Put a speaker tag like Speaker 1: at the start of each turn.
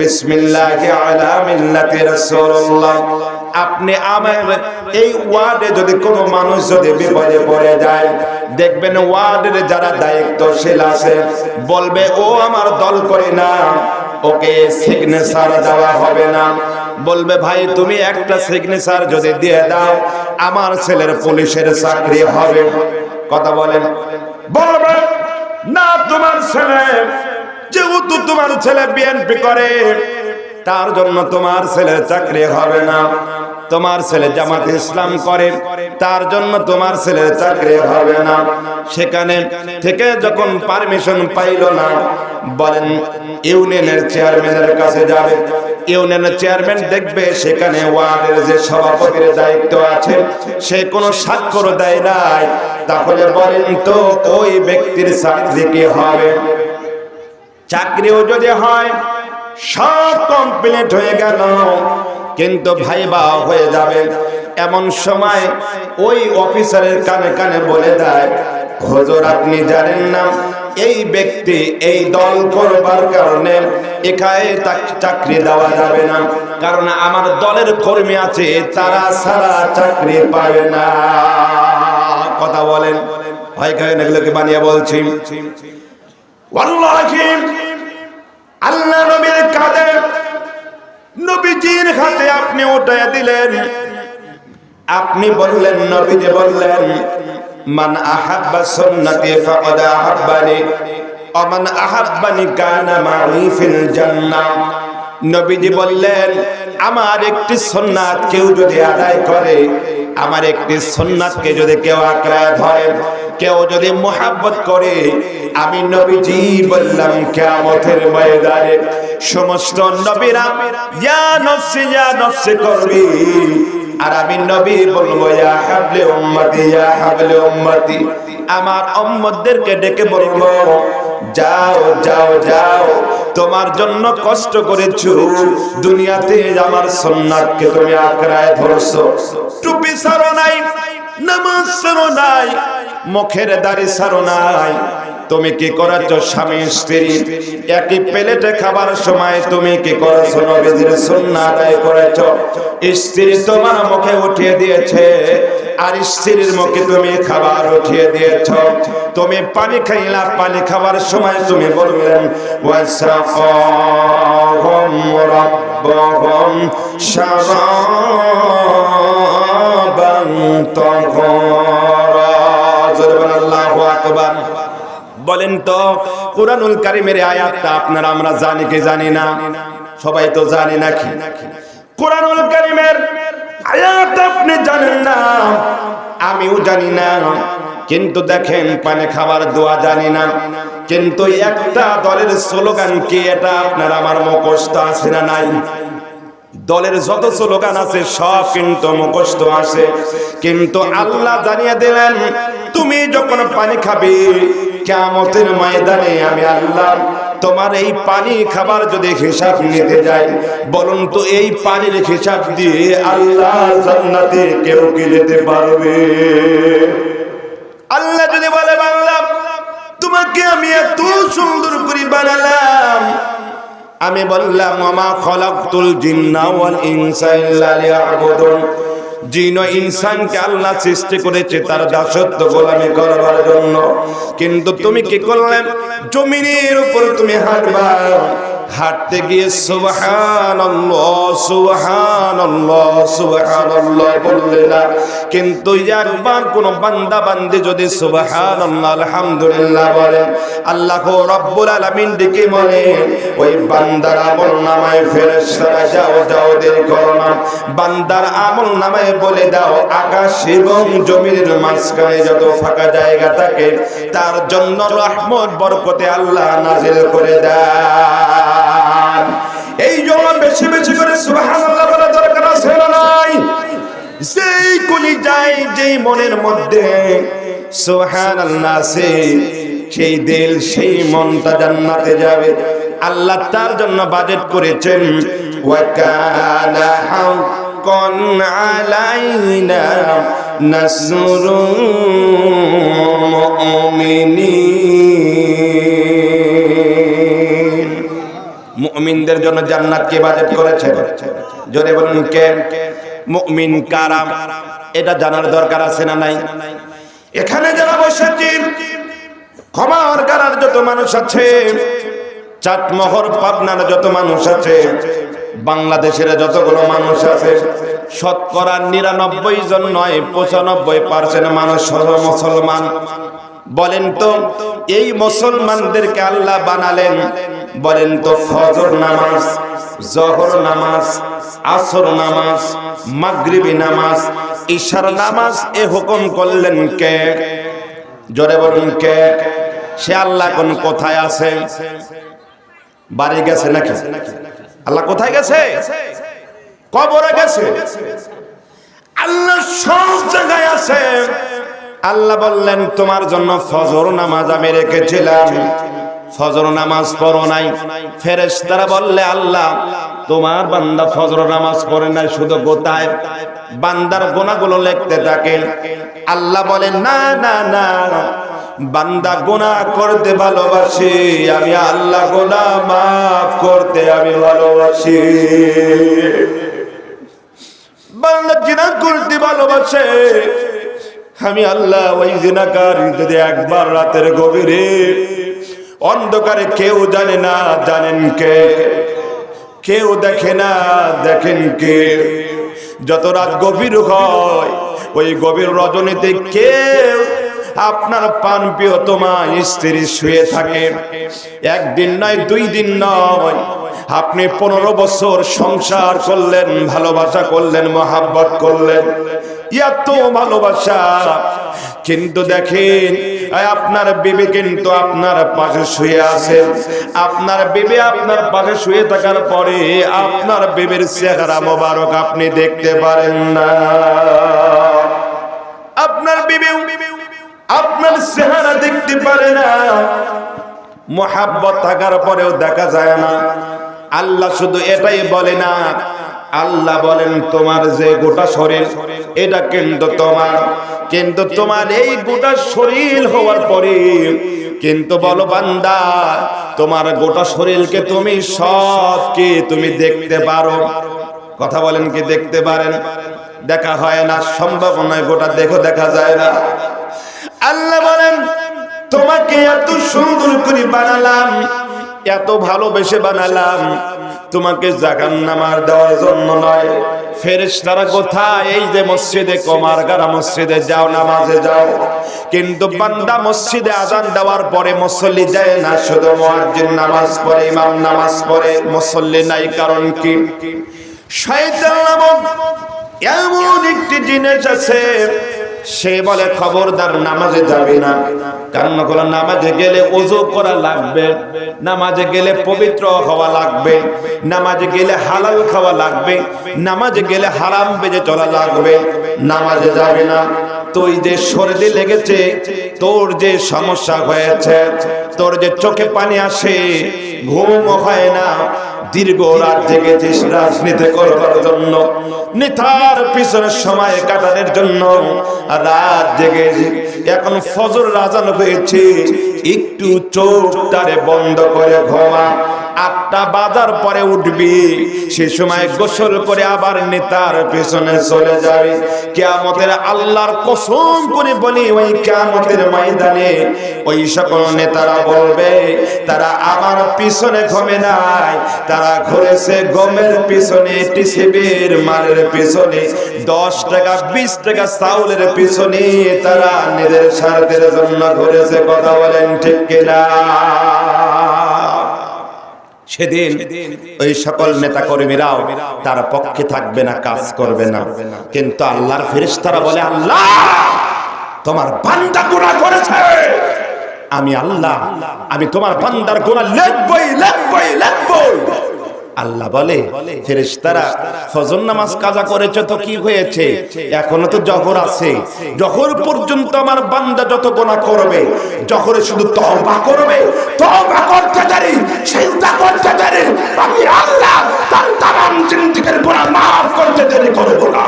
Speaker 1: বিসমিল্লাহি আলা মিল্লাতি রাসূলুল্লাহ। আপনি আমার এই ওয়ার্ডে যদি কোনো মানুষ যদি বিপদে পড়ে যায়, দেখবেন ওয়ার্ডের যারা দায়িত্বশীল আছে বলবে ও আমার দল করে না, ওকে সিগনেচার দেওয়া হবে না। বলবে ভাই তুমি একটা সিগনেচার যদি দিয়ে দাও আমার ছেলের পুলিশের চাকরি হবে। কথা বলেন। বলবে না তোমার ছেলে, যেহেতু তোমার ছেলে বিএনপি করে তার জন্য তোমার ছেলের চাকরি হবে না। তোমার ছেলে জামাত ইসলাম করে তার জন্য তোমার ছেলের চাকরি হবে না। সেখানে থেকে যখন পারমিশন পাইল না, বলেন ইউনিয়নের চেয়ারম্যানের কাছে যাবে। ইউনিয়নের চেয়ারম্যান দেখবে সেখানে ওয়ার্ডের যে সভাপতির দায়িত্ব আছে সে কোনো স্বাক্ষর দেয় নাই, তাহলে বলেন তো ওই ব্যক্তির চাকরি কি হবে? চাকরিও যদি হয় সব কমপ্লিট হয়ে গেল, কিন্তু ভাইবা হয়ে যাবে। এমন সময় ওই অফিসারের কানে কানে বলে দেয়, হুজুর আপনি জানেন না এই ব্যক্তি এই দল করবার কারণে এখানে চাকরি দেওয়া যাবে না, কারণ আমার দলের কর্মী আছে তারা সারা চাকরি পাবে না। কথা বলেন। ভয় খায় না, এগুলোকে বানিয়ে বলছি। ওয়াল্লাহি আল্লাহ নবীর কাঁধে নবীজির হাতে আপনি উঠায় দিলেন। আপনি বললেন, নবীজি বললেন মান আহাব্বা সুন্নতি ফাকাদ আহাব্বানি ওয়া মান আহাব্বানি কানা মা'i ফিল জান্নাহ। নবীজি বললেন আমার একটি সুন্নাত কেউ যদি আদায় করে, আমার একটি সুন্নাতকে যদি কেউ আঁকড়ে ধরে, কেউ যদি মুহাব্বত করে, আমি নবীজি বললাম কিয়ামতের ময়দানে সমস্ত নবীরা ইয়া নফসি করবি, আর আমি নবী বলবো ইয়া হাবলে উম্মতি ইয়া হাবলে উম্মতি। আমার উম্মতদেরকে ডেকে বলবো যাও যাও যাও, তোমার জন্য কষ্ট করেছো দুনিয়াতে, আমার সুন্নাতকে তুমি আঁকড়ে ধরছো। টুপি ছাড়ো নাই, নামাজ ছাড়ো নাই, মুখের দাড়ি ছাড়ো নাই। তুমি কি করেছো? স্বামী স্ত্রী একই প্লেটে খাবার সময় তুমি কি করেছো? নবীজির সুন্নাত আদায় করেছো। স্ত্রী তোমার মুখে উঠিয়ে দিয়েছে আর স্ত্রীর মুখে তুমি খাবার উঠিয়ে দিয়েছো। তুমি পানি খাইলা, পানি খাবার সময় তুমি বললেন ওয়াসাকাহুম রাব্বুহুম শারাবান তাহুরা। আল্লাহু আকবার। বলেন তো কুরআনুল কারীমের আয়াতটা আপনারা আমরা জানি কি জানি না? সবাই তো জানি নাকি? কুরআনুল কারীমের আয়াত আপনি জানেন না, আমিও জানি না, কিন্তু দেখেন পানি খাবার দোয়া জানি না, কিন্তু একটা দলের স্লোগান কি এটা আপনার আমার মুখস্থ আছে না নাই? দলের যত স্লোগান আছে সব কিন্তু মুখস্থ আছে, কিন্তু আল্লাহ জানিয়ে দিলেন তুমি যখন পানি খাবে কিয়ামতের ময়দানে আমি আল্লাহ তোমার এই পানি খাবার যদি হিসাব নিতে যাই, বলুন তো এই পানির হিসাব দিয়ে আল্লাহ জান্নাতে কেউ কি যেতে পারবে? আল্লাহ যদি বলে বান্দা তোমাকে আমি এত সুন্দর করে বানালাম, আমি বললাম ওমা খলাকতুল জিন্না ওয়াল ইনসা ইল্লা লিয়াবুদুন, জিন ও ইনসানকে আল্লাহ সৃষ্টি করেছে তার দাসত্ব গোলামি করবার জন্য, কিন্তু তুমি কি করলেন? জমিনের উপর তুমি হাঁটবা, হাঁটতে গিয়ে সুবহানাল্লাহ সুবহানাল্লাহ সুবহানাল্লাহ বললে না, কিন্তু একবার কোন বান্দা বান্দি যদি সুবহানাল্লাহ আলহামদুলিল্লাহ বলে, আল্লাহ রাব্বুল আলামিন ডেকে বলে ওই বান্দার আমলনামায় ফেরেশতারা যাও যাও দেরি করো না, বান্দার আমলনামায় বলে দাও আকাশ এবং জমিনের মাঝখানে যত ফাঁকা জায়গা থাকে তার জন্য রহমত বরকতে আল্লাহ নাজিল করে দেন। এই জন্য বেশি বেশি করে সুবহানাল্লাহ বলা দরকার আছে না নাই? যেই কলিজায় যেই মনের মধ্যে সুবহানাল্লাহ আছে সেই দিল সেই মনটা জান্নাতে যাবে। আল্লাহ তার জন্য বাজেট করেছেন ওয়া কানা হাক্কান আলাইনা নাসরুল মুমিনিন। মুমিনদের জন্য জান্নাত কে বাজেট করেছেন? জোরে বলুন কে? মুমিন কারা এটা জানার দরকার আছে না নাই? এখানে যারা বসেছি, ক্ষমার কারার যত মানুষ আছে, চাটমোহর পাবনার যত মানুষ আছে, বাংলাদেশের যতগুলো মানুষ আছে, শতকরা 99 জন নয় 95% মানুষ হলো মুসলমান। বলেন তো এই মুসলমানদেরকে আল্লাহ বানালেন, বলেন তো ফজর নামাজ, জোহর নামাজ, আসর নামাজ, মাগরিবি নামাজ, ইশার নামাজ এ হুকুম করলেন কে? জোরে বলুন কে? সে আল্লাহ কোন কোথায় আছে? বাড়ি গেছে নাকি? আল্লাহ কোথায় গেছে? কবরে গেছে? আল্লাহ সব জায়গায় আছে। আল্লাহ বললেন তোমার জন্য ফজর নামাজ আমি রেখেছিলাম, ফজর নামাজ পড়ো নাই। ফেরেশতারা বললে আল্লাহ তোমার বান্দা ফজর নামাজ পড়ে নাই, শুধু গোটায় বান্দার গুনাহগুলো লিখতে থাকেন। আল্লাহ বলেন না না না, বান্দা গুনাহ করতে ভালোবাসি আমি, আল্লাহ গুনাহ মাফ করতে আমি ভালোবাসি। বান্দা জিনা করতে ভালোবাসে, আমি আল্লাহ ওই জিনাকার যদি একবার রাতের গভীরে অন্ধকারে কেউ জানে না জানেন কে? কেউ দেখে না দেখেন কে? যত রাত গভীর হয় ওই গভীর রজনীতে কেউ আপনার পান প্রিয়তমা স্ত্রী শুয়ে থাকে। একদিন নয়, 2 দিন নয়, আপনি 15 বছর সংসার করলেন, ভালোবাসা করলেন, মহাব্বত করলেন, এত ভালোবাসা, কিন্তু দেখেন আপনার বিবি কিন্তু আপনার পাশে শুয়ে আছে। আপনার বিবি আপনার পাশে শুয়ে থাকার পরে আপনার বিবির চেহারা মোবারক আপনি দেখতে পারেন না। আপনার বিবি আপনার চেহারা দেখতে পারে না, মোহাব্বত থাকার পরেও দেখা যায় না। আল্লাহ শুধু এটাই বলে না, আল্লাহ বলেন তোমার যে গোটা শরীর এটা কিন্তু তোমার, কিন্তু তোমার এই গোটা শরীর হওয়ার পরে কিন্তু বলো বান্দা তোমার গোটা শরীরকে তুমি সবকে তুমি দেখতে পারো। কথা বলেন কি দেখতে পারেন? দেখা হয় না, সম্ভব নয়, গোটা দেখা যায় না। আল্লাহ বলেন তোমাকে এত সুন্দর করে বানালাম, এত ভালোবেসে বানালাম, তোমাকে জাহান্নামার দেওয়ার জন্য নয়। ফেরেশতারা কোথায়? এই যে মসজিদে কমারগারা মসজিদে যাও, নামাজে যাও, কিন্তু বান্দা মসজিদে আযান দেওয়ার পরে মুসল্লি যায় না, শুধু মুয়াজ্জিন নামাজ পড়ে, ইমাম নামাজ পড়ে, মুসল্লি নাই। কারণ কি? শয়তান নামক এমন একটি জিনিস আছে, সে বলে খবরদার নামাজে যাবে না। কারণ হলো নামাজে গেলে ওযু করা লাগবে, নামাজে গেলে পবিত্র হওয়া লাগবে, নামাজে গেলে হালাল খাওয়া লাগবে, নামাজে গেলে হারাম বেজে চলা লাগবে। নামাজে যাবে না, তুই যে সর্দি লেগেছে, তোর যে সমস্যা হয়েছে, তোর যে চোখে পানি আসে, ঘুম হয় না, দীর্ঘ রাত জেগেছিস রাজনীতি করবার জন্য, নেতার পিছনে সময় কাটানোর জন্য রাত জেগেছি, এখন ফজর আযান হয়েছে, একটু চোখটারে বন্ধ করে ঘুমা। 8টা বাজার পরে উঠবি, সে সময় গোসল করে আবার নেতার পেছনে চলে যাবে। কিয়ামতের আল্লাহর কসম করে বলি, ওই কিয়ামতের ময়দানে ওই সকল নেতারা বলবে তারা আমার পিছনে ঘুমে নাই, তারা ঘুরেছে গমের পিছনে, টিসিবির মালের পিছনে, 10 টাকা 20 টাকা চাউলের পিছনে তারা নিজের স্বার্থের জন্য ঘুরেছে। কথা বলেন ঠিক কিনা? সেদিন ওই সকল নেতা কর্মীরাও তার পক্ষে থাকবে না, কাজ করবে না। কিন্তু আল্লাহর ফেরেশতারা বলে আল্লাহ তোমার বান্দা গুনাহ করেছে, আমি আল্লাহ আমি তোমার বান্দার গুনাহ লিখবই লিখবই লিখবই। আল্লাহ বলে ফেরেশতারা ফজর নামাজ কাজা করেছে তো কি হয়েছে, এখনো তো জোহর আছে, জোহর পর্যন্ত আমার বান্দা যত গুনাহ করবে, জোহরে শুধু তওবা করবে, তওবা করতে দেরি, সিজদা করতে দেরি, আমি আল্লাহ তার তামাম জিন্দেগীর গুনাহ মাফ করতে দেরি করব না।